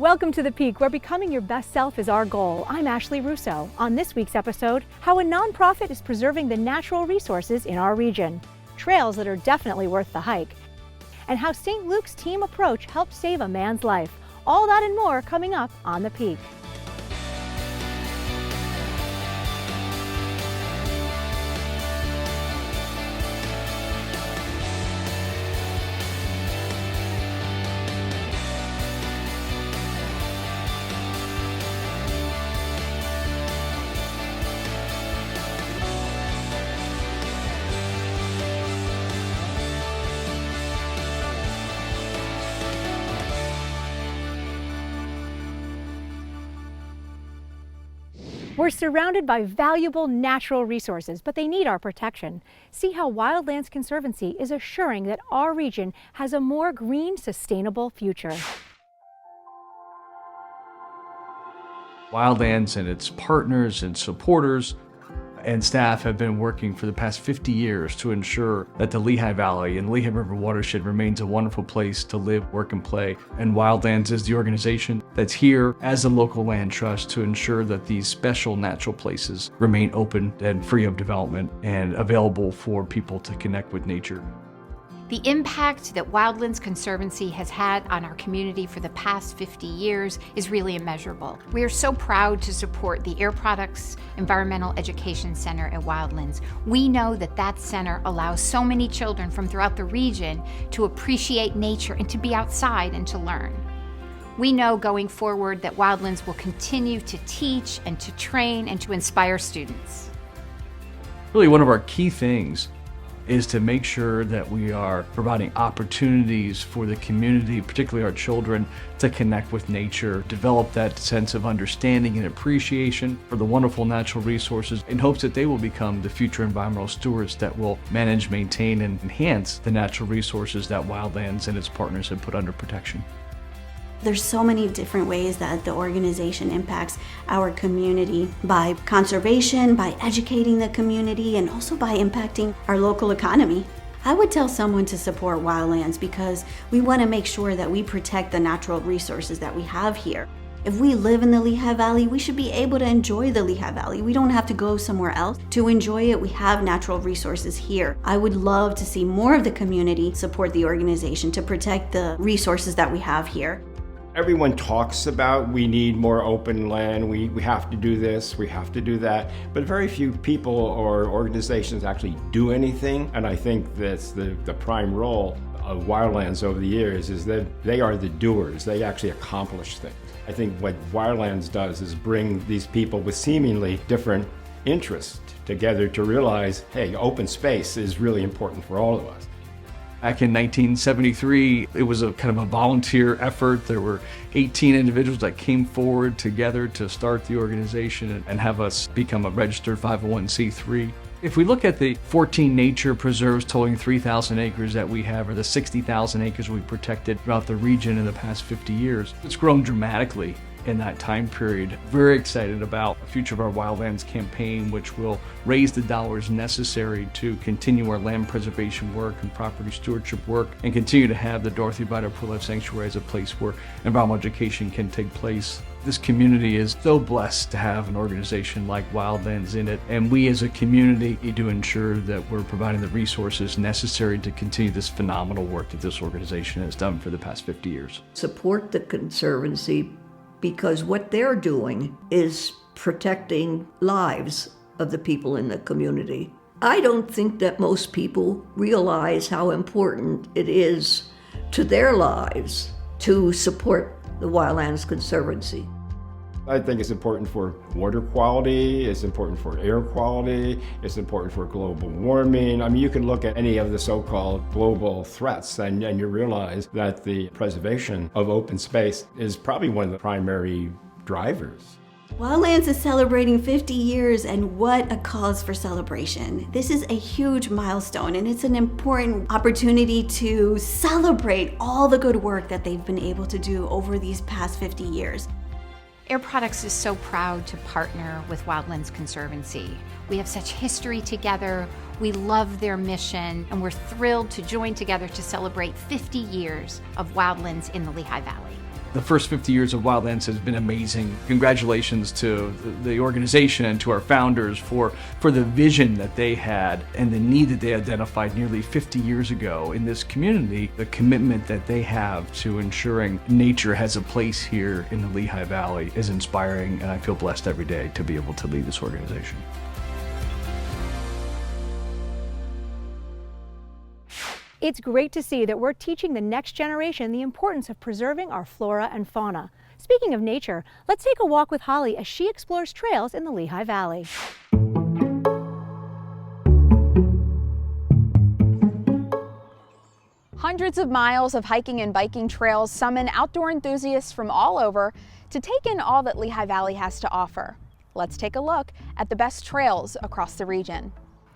Welcome to The Peak, where becoming your best self is our goal. I'm Ashley Russo. On this week's episode, how a nonprofit is preserving the natural resources in our region, trails that are definitely worth the hike, and how St. Luke's team approach helped save a man's life. All that and more coming up on The Peak. We're surrounded by valuable natural resources, but they need our protection. See how Wildlands Conservancy is assuring that our region has a more green, sustainable future. Wildlands and its partners and supporters and staff have been working for the past 50 years to ensure that the Lehigh Valley and Lehigh River watershed remains a wonderful place to live, work, and play. And Wildlands is the organization that's here as a local land trust to ensure that these special natural places remain open and free of development and available for people to connect with nature. The impact that Wildlands Conservancy has had on our community for the past 50 years is really immeasurable. We are so proud to support the Air Products Environmental Education Center at Wildlands. We know that that center allows so many children from throughout the region to appreciate nature and to be outside and to learn. We know going forward that Wildlands will continue to teach and to train and to inspire students. Really, one of our key things is to make sure that we are providing opportunities for the community, particularly our children, to connect with nature, develop that sense of understanding and appreciation for the wonderful natural resources in hopes that they will become the future environmental stewards that will manage, maintain, and enhance the natural resources that Wildlands and its partners have put under protection. There's so many different ways that the organization impacts our community by conservation, by educating the community, and also by impacting our local economy. I would tell someone to support Wildlands because we want to make sure that we protect the natural resources that we have here. If we live in the Lehigh Valley, we should be able to enjoy the Lehigh Valley. We don't have to go somewhere else to enjoy it. We have natural resources here. I would love to see more of the community support the organization to protect the resources that we have here. Everyone talks about we need more open land, we have to do this, we have to do that, but very few people or organizations actually do anything, and I think that's the prime role of Wildlands over the years is that they are the doers, they actually accomplish things. I think what Wildlands does is bring these people with seemingly different interests together to realize, hey, open space is really important for all of us. Back in 1973, it was a kind of a volunteer effort. There were 18 individuals that came forward together to start the organization and have us become a registered 501c3. If we look at the 14 nature preserves totaling 3,000 acres that we have, or the 60,000 acres we protected throughout the region in the past 50 years, it's grown dramatically in that time period. Very excited about the future of our Wildlands campaign, which will raise the dollars necessary to continue our land preservation work and property stewardship work and continue to have the Dorothy Vital Pro-Life Sanctuary as a place where environmental education can take place. This community is so blessed to have an organization like Wildlands in it, and we as a community need to ensure that we're providing the resources necessary to continue this phenomenal work that this organization has done for the past 50 years. Support the Conservancy because what they're doing is protecting lives of the people in the community. I don't think that most people realize how important it is to their lives to support the Wildlands Conservancy. I think it's important for water quality, it's important for air quality, it's important for global warming. I mean, you can look at any of the so-called global threats and you realize that the preservation of open space is probably one of the primary drivers. Wildlands is celebrating 50 years, and what a cause for celebration. This is a huge milestone, and it's an important opportunity to celebrate all the good work that they've been able to do over these past 50 years. Air Products is so proud to partner with Wildlands Conservancy. We have such history together, we love their mission, and we're thrilled to join together to celebrate 50 years of Wildlands in the Lehigh Valley. The first 50 years of Wildlands has been amazing. Congratulations to the organization and to our founders for the vision that they had and the need that they identified nearly 50 years ago in this community. The commitment that they have to ensuring nature has a place here in the Lehigh Valley is inspiring, and I feel blessed every day to be able to lead this organization. It's great to see that we're teaching the next generation the importance of preserving our flora and fauna. Speaking of nature, let's take a walk with Holly as she explores trails in the Lehigh Valley. Hundreds of miles of hiking and biking trails summon outdoor enthusiasts from all over to take in all that Lehigh Valley has to offer. Let's take a look at the best trails across the region.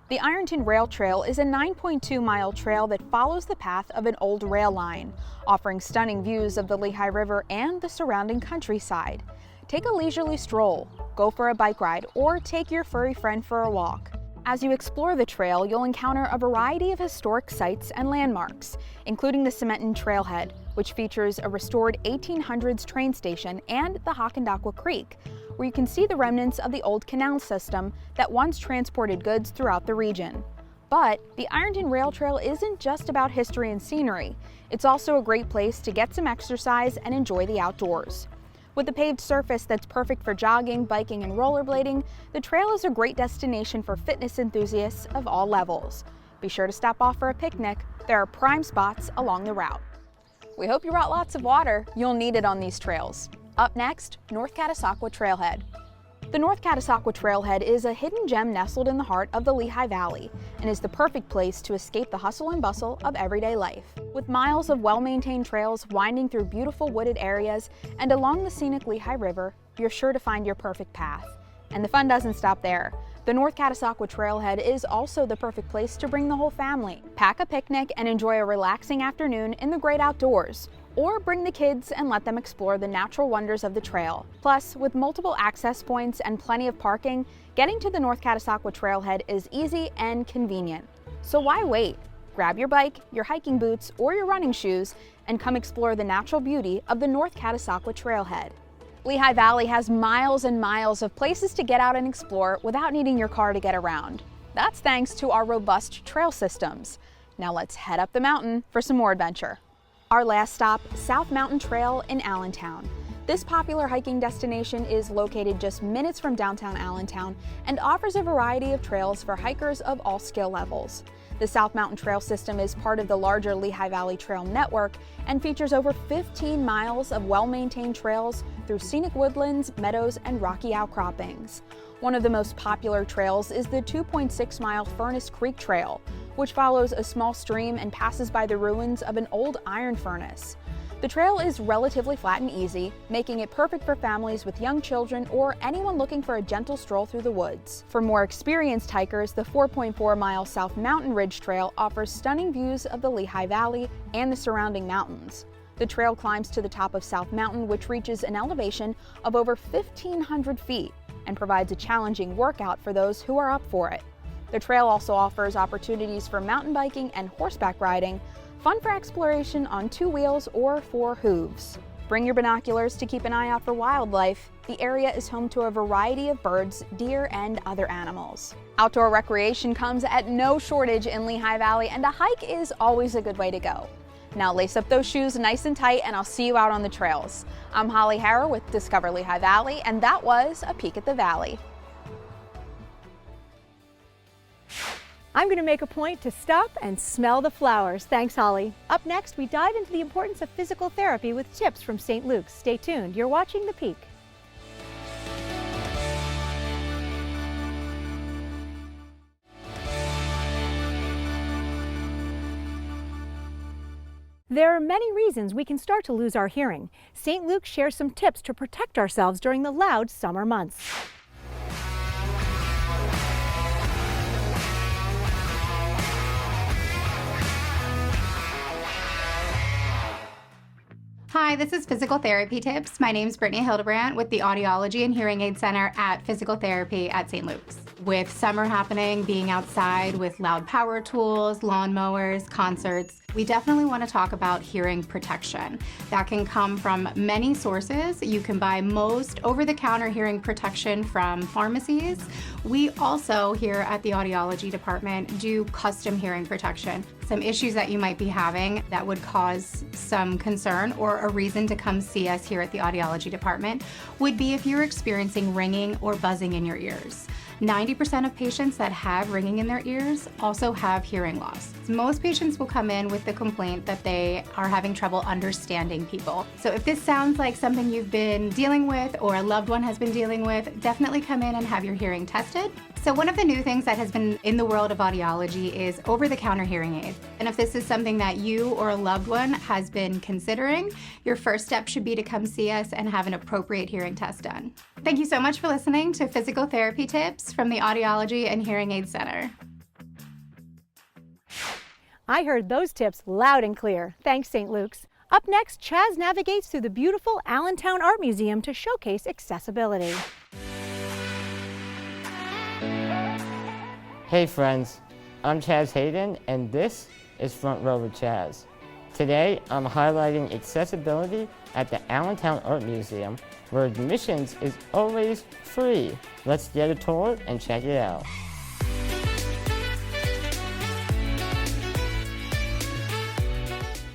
The Ironton Rail Trail is a 9.2-mile trail that follows the path of an old rail line, offering stunning views of the Lehigh River and the surrounding countryside. Take a leisurely stroll, go for a bike ride, or take your furry friend for a walk. As you explore the trail, you'll encounter a variety of historic sites and landmarks, including the Cementon Trailhead, which features a restored 1800s train station, and the Hockendaqua Creek, where you can see the remnants of the old canal system that once transported goods throughout the region. But the Ironton Rail Trail isn't just about history and scenery. It's also a great place to get some exercise and enjoy the outdoors. With a paved surface that's perfect for jogging, biking, and rollerblading, the trail is a great destination for fitness enthusiasts of all levels. Be sure to stop off for a picnic. There are prime spots along the route. We hope you brought lots of water. You'll need it on these trails. Up next, North Catasauqua Trailhead. The North Catasauqua Trailhead is a hidden gem nestled in the heart of the Lehigh Valley and is the perfect place to escape the hustle and bustle of everyday life. With miles of well-maintained trails winding through beautiful wooded areas and along the scenic Lehigh River, you're sure to find your perfect path. And the fun doesn't stop there. The North Catasauqua Trailhead is also the perfect place to bring the whole family. Pack a picnic and enjoy a relaxing afternoon in the great outdoors. Or bring the kids and let them explore the natural wonders of the trail. Plus, with multiple access points and plenty of parking, getting to the North Catasauqua Trailhead is easy and convenient. So why wait? Grab your bike, your hiking boots, or your running shoes and come explore the natural beauty of the North Catasauqua Trailhead. Lehigh Valley has miles and miles of places to get out and explore without needing your car to get around. That's thanks to our robust trail systems. Now let's head up the mountain for some more adventure. Our last stop, South Mountain Trail in Allentown. This popular hiking destination is located just minutes from downtown Allentown and offers a variety of trails for hikers of all skill levels. The South Mountain Trail system is part of the larger Lehigh Valley Trail network and features over 15 miles of well-maintained trails through scenic woodlands, meadows, and rocky outcroppings. One of the most popular trails is the 2.6-mile Furnace Creek Trail, which follows a small stream and passes by the ruins of an old iron furnace. The trail is relatively flat and easy, making it perfect for families with young children or anyone looking for a gentle stroll through the woods. For more experienced hikers, the 4.4-mile South Mountain Ridge Trail offers stunning views of the Lehigh Valley and the surrounding mountains. The trail climbs to the top of South Mountain, which reaches an elevation of over 1,500 feet and provides a challenging workout for those who are up for it. The trail also offers opportunities for mountain biking and horseback riding, fun for exploration on 2 wheels or 4 hooves. Bring your binoculars to keep an eye out for wildlife. The area is home to a variety of birds, deer, and other animals. Outdoor recreation comes at no shortage in Lehigh Valley, and a hike is always a good way to go. Now lace up those shoes nice and tight, and I'll see you out on the trails. I'm Holly Harrow with Discover Lehigh Valley, and that was a peek at the valley. I'm going to make a point to stop and smell the flowers. Thanks, Holly. Up next, we dive into the importance of physical therapy with tips from St. Luke's. Stay tuned. You're watching The Peak. There are many reasons we can start to lose our hearing. St. Luke shares some tips to protect ourselves during the loud summer months. Hi, this is Physical Therapy Tips. My name is Brittany Hildebrandt with the Audiology and Hearing Aid Center at Physical Therapy at St. Luke's. With summer happening, being outside with loud power tools, lawn mowers, concerts, We definitely want to talk about hearing protection. That can come from many sources. You can buy most over-the-counter hearing protection from pharmacies. We also here at the audiology department do custom hearing protection. Some issues that you might be having that would cause some concern or a reason to come see us here at the audiology department would be if you're experiencing ringing or buzzing in your ears. 90% of patients that have ringing in their ears also have hearing loss. Most patients will come in with the complaint that they are having trouble understanding people. So if this sounds like something you've been dealing with or a loved one has been dealing with, definitely come in and have your hearing tested. So one of the new things that has been in the world of audiology is over-the-counter hearing aids. And if this is something that you or a loved one has been considering, your first step should be to come see us and have an appropriate hearing test done. Thank you so much for listening to Physical Therapy Tips from the Audiology and Hearing Aid Center. I heard those tips loud and clear. Thanks, St. Luke's. Up next, Chaz navigates through the beautiful Allentown Art Museum to showcase accessibility. Hey friends, I'm Chaz Hayden and this is Front Row with Chaz. Today I'm highlighting accessibility at the Allentown Art Museum where admissions is always free. Let's get a tour and check it out.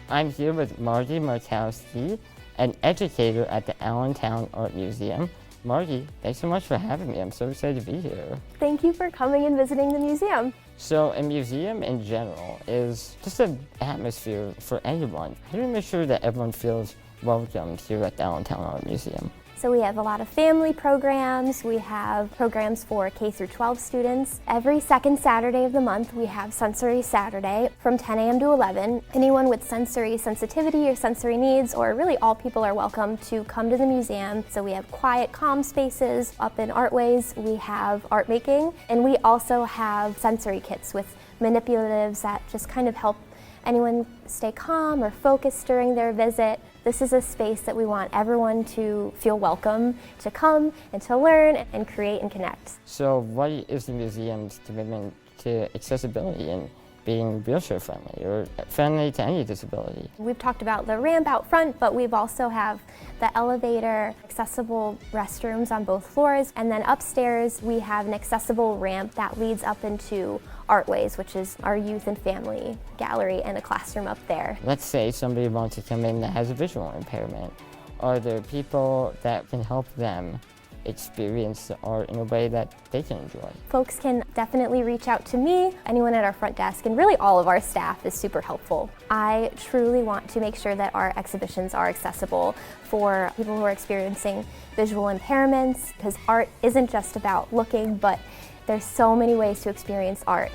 I'm here with Margie Markowski, an educator at the Allentown Art Museum. Margie, thanks so much for having me. I'm so excited to be here. Thank you for coming and visiting the museum. So a museum in general is just an atmosphere for anyone. How do you make sure that everyone feels welcome here at the Allentown Art Museum? So we have a lot of family programs. We have programs for K through 12 students. Every second Saturday of the month, we have Sensory Saturday from 10 a.m. to 11. Anyone with sensory sensitivity or sensory needs, or really all people, are welcome to come to the museum. So we have quiet, calm spaces. Up in Artways, we have art making. And we also have sensory kits with manipulatives that just kind of help anyone stay calm or focused during their visit. This is a space that we want everyone to feel welcome to come and to learn and create and connect. So what is the museum's commitment to accessibility and being wheelchair friendly or friendly to any disability? We've talked about the ramp out front, but we've also have the elevator, accessible restrooms on both floors, and then upstairs we have an accessible ramp that leads up into Artways, which is our youth and family gallery, and a classroom up there. Let's say somebody wants to come in that has a visual impairment. Are there people that can help them experience the art in a way that they can enjoy? Folks can definitely reach out to me, anyone at our front desk, and really all of our staff is super helpful. I truly want to make sure that our exhibitions are accessible for people who are experiencing visual impairments, because art isn't just about looking, but there's so many ways to experience art.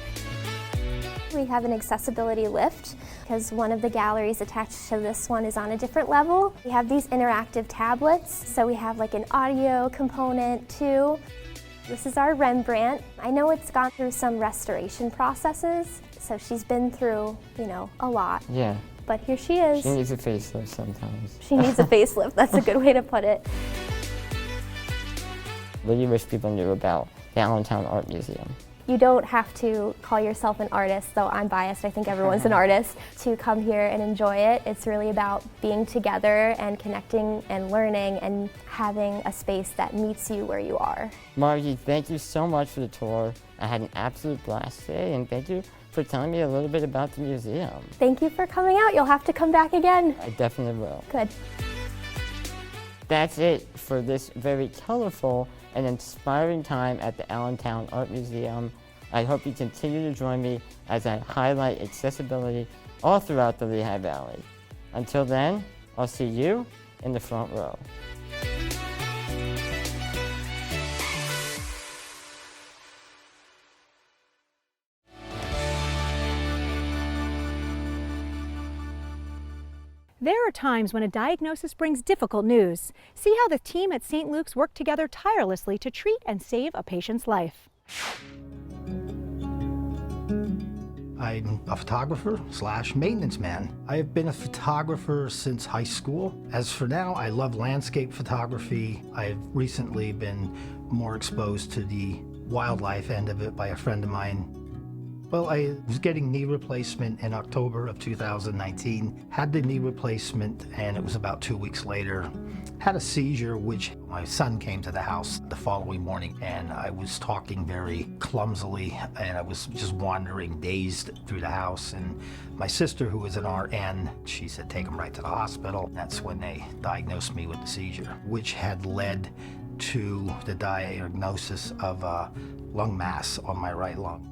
We have an accessibility lift because one of the galleries attached to this one is on a different level. We have these interactive tablets, so we have like an audio component too. This is our Rembrandt. I know it's gone through some restoration processes, so she's been through, a lot. Yeah. But here she is. She needs a facelift sometimes. She needs a facelift, that's a good way to put it. What do you wish people knew about the Allentown Art Museum? You don't have to call yourself an artist, though I'm biased, I think everyone's an artist, to come here and enjoy it. It's really about being together and connecting and learning and having a space that meets you where you are. Margie, thank you so much for the tour. I had an absolute blast today, and thank you for telling me a little bit about the museum. Thank you for coming out. You'll have to come back again. I definitely will. Good. That's it for this very colorful and inspiring time at the Allentown Art Museum. I hope you continue to join me as I highlight accessibility all throughout the Lehigh Valley. Until then, I'll see you in the front row. There are times when a diagnosis brings difficult news. See how the team at St. Luke's worked together tirelessly to treat and save a patient's life. I'm a photographer / maintenance man. I have been a photographer since high school. As for now, I love landscape photography. I've recently been more exposed to the wildlife end of it by a friend of mine Well, I was getting knee replacement in October of 2019, had the knee replacement, and it was about 2 weeks later, had a seizure, which my son came to the house the following morning, and I was talking very clumsily, and I was just wandering dazed through the house, and my sister, who was an RN, she said, take him right to the hospital. That's when they diagnosed me with the seizure, which had led to the diagnosis of a lung mass on my right lung.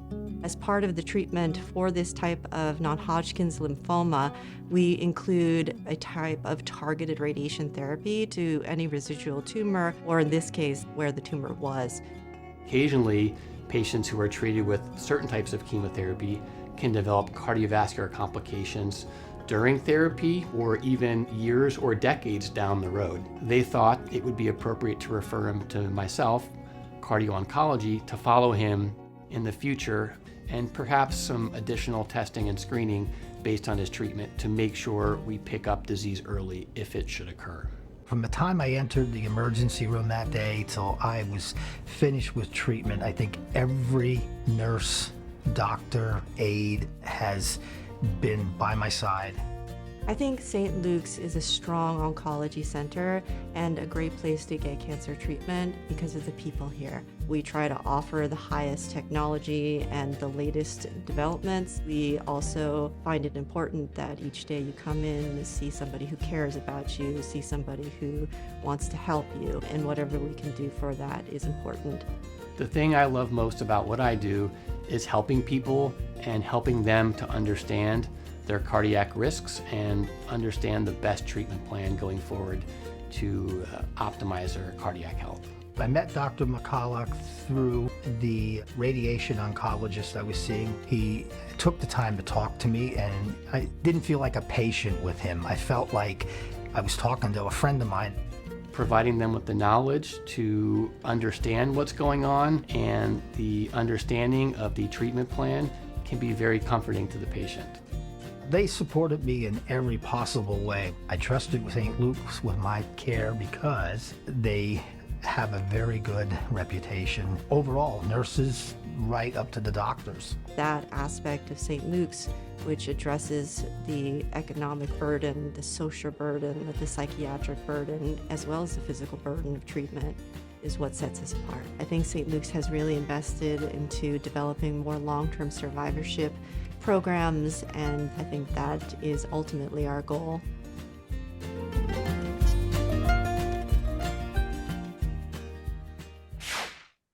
As part of the treatment for this type of non-Hodgkin's lymphoma, we include a type of targeted radiation therapy to any residual tumor, or in this case, where the tumor was. Occasionally, patients who are treated with certain types of chemotherapy can develop cardiovascular complications during therapy or even years or decades down the road. They thought it would be appropriate to refer him to myself, cardio-oncology, to follow him in the future, and perhaps some additional testing and screening based on his treatment to make sure we pick up disease early if it should occur. From the time I entered the emergency room that day till I was finished with treatment, I think every nurse, doctor, aide has been by my side. I think St. Luke's is a strong oncology center and a great place to get cancer treatment because of the people here. We try to offer the highest technology and the latest developments. We also find it important that each day you come in, see somebody who cares about you, see somebody who wants to help you, and whatever we can do for that is important. The thing I love most about what I do is helping people and helping them to understand their cardiac risks and understand the best treatment plan going forward to optimize their cardiac health. I met Dr. McCulloch through the radiation oncologist I was seeing. He took the time to talk to me, and I didn't feel like a patient with him. I felt like I was talking to a friend of mine. Providing them with the knowledge to understand what's going on and the understanding of the treatment plan can be very comforting to the patient. They supported me in every possible way. I trusted St. Luke's with my care because they have a very good reputation. Overall, nurses right up to the doctors. That aspect of St. Luke's, which addresses the economic burden, the social burden, the psychiatric burden, as well as the physical burden of treatment, is what sets us apart. I think St. Luke's has really invested into developing more long-term survivorship programs, and I think that is ultimately our goal.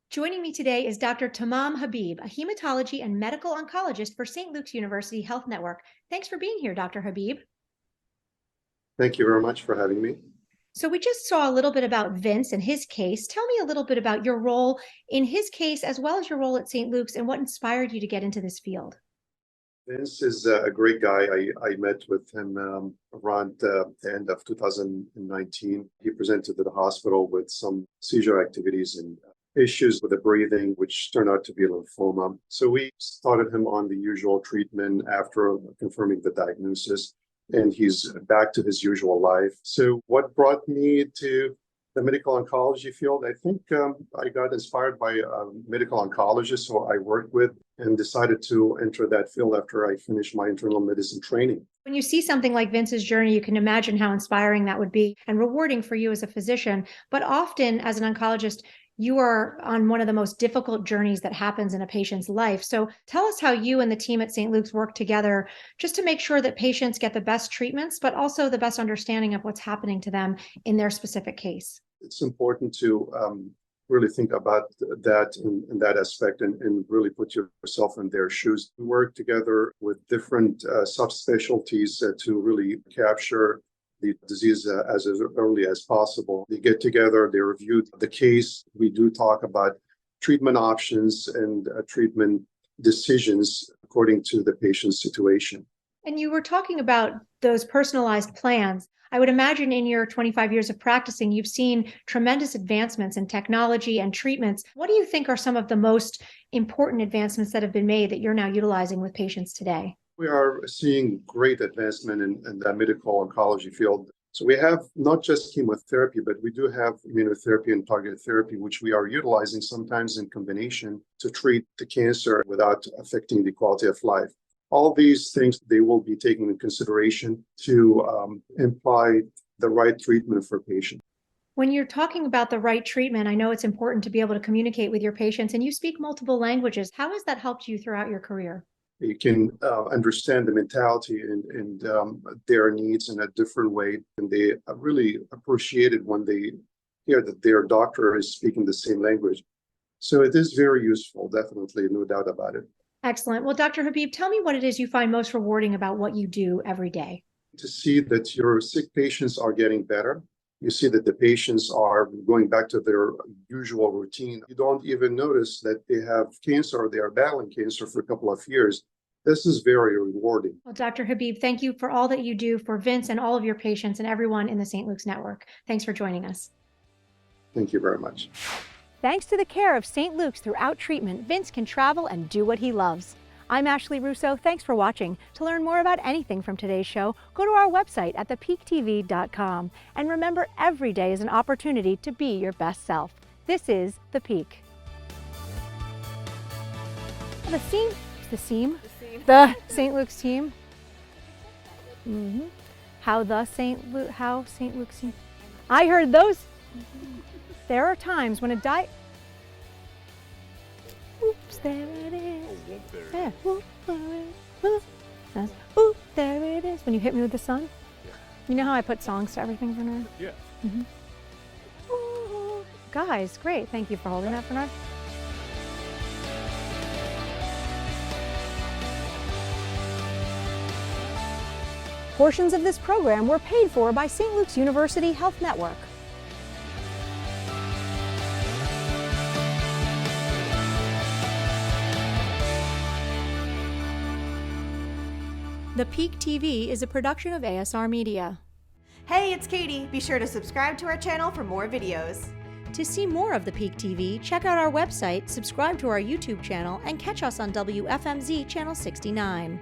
Joining me today is Dr. Tamam Habib, a hematology and medical oncologist for St. Luke's University Health Network. Thanks for being here, Dr. Habib. Thank you very much for having me. So we just saw a little bit about Vince and his case. Tell me a little bit about your role in his case, as well as your role at St. Luke's, and what inspired you to get into this field. Vince is a great guy. I met with him around the end of 2019. He presented to the hospital with some seizure activities and issues with the breathing, which turned out to be lymphoma. So we started him on the usual treatment after confirming the diagnosis, and he's back to his usual life. So what brought me to the medical oncology field? I think I got inspired by a medical oncologist who I worked with and decided to enter that field after I finished my internal medicine training. When you see something like Vince's journey, you can imagine how inspiring that would be and rewarding for you as a physician. But often as an oncologist, you are on one of the most difficult journeys that happens in a patient's life. So tell us how you and the team at St. Luke's work together just to make sure that patients get the best treatments, but also the best understanding of what's happening to them in their specific case. It's important to really think about that in that aspect and really put yourself in their shoes. We work together with different subspecialties to really capture the disease as early as possible. They get together, they review the case. We do talk about treatment options and treatment decisions according to the patient's situation. And you were talking about those personalized plans. I would imagine in your 25 years of practicing, you've seen tremendous advancements in technology and treatments. What do you think are some of the most important advancements that have been made that you're now utilizing with patients today? We are seeing great advancement in the medical oncology field. So we have not just chemotherapy, but we do have immunotherapy and targeted therapy, which we are utilizing sometimes in combination to treat the cancer without affecting the quality of life. All these things, they will be taken into consideration to imply the right treatment for patients. When you're talking about the right treatment, I know it's important to be able to communicate with your patients, and you speak multiple languages. How has that helped you throughout your career? You can understand the mentality and their needs in a different way, and they really appreciate it when they hear that their doctor is speaking the same language. So it is very useful, definitely, no doubt about it. Excellent. Well, Dr. Habib, tell me what it is you find most rewarding about what you do every day. To see that your sick patients are getting better. You see that the patients are going back to their usual routine. You don't even notice that they have cancer or they are battling cancer for a couple of years. This is very rewarding. Well, Dr. Habib, thank you for all that you do for Vince and all of your patients and everyone in the St. Luke's Network. Thanks for joining us. Thank you very much. Thanks to the care of St. Luke's throughout treatment, Vince can travel and do what he loves. I'm Ashley Russo. Thanks for watching. To learn more about anything from today's show, go to our website at thepeaktv.com. And remember, every day is an opportunity to be your best self. This is The Peak. The St. Luke's team. How St. Luke's team. I heard those. There are times when oops, there it is. Yeah. Ooh, there it is. When you hit me with the sun. Yeah. You know how I put songs to everything, Bernard? Yeah. Ooh. Guys, great. Thank you for holding that, Bernard. Portions of this program were paid for by St. Luke's University Health Network. The Peak TV is a production of ASR Media. Hey, it's Katie. Be sure to subscribe to our channel for more videos. To see more of the Peak TV, check out our website, subscribe to our YouTube channel, and catch us on WFMZ Channel 69.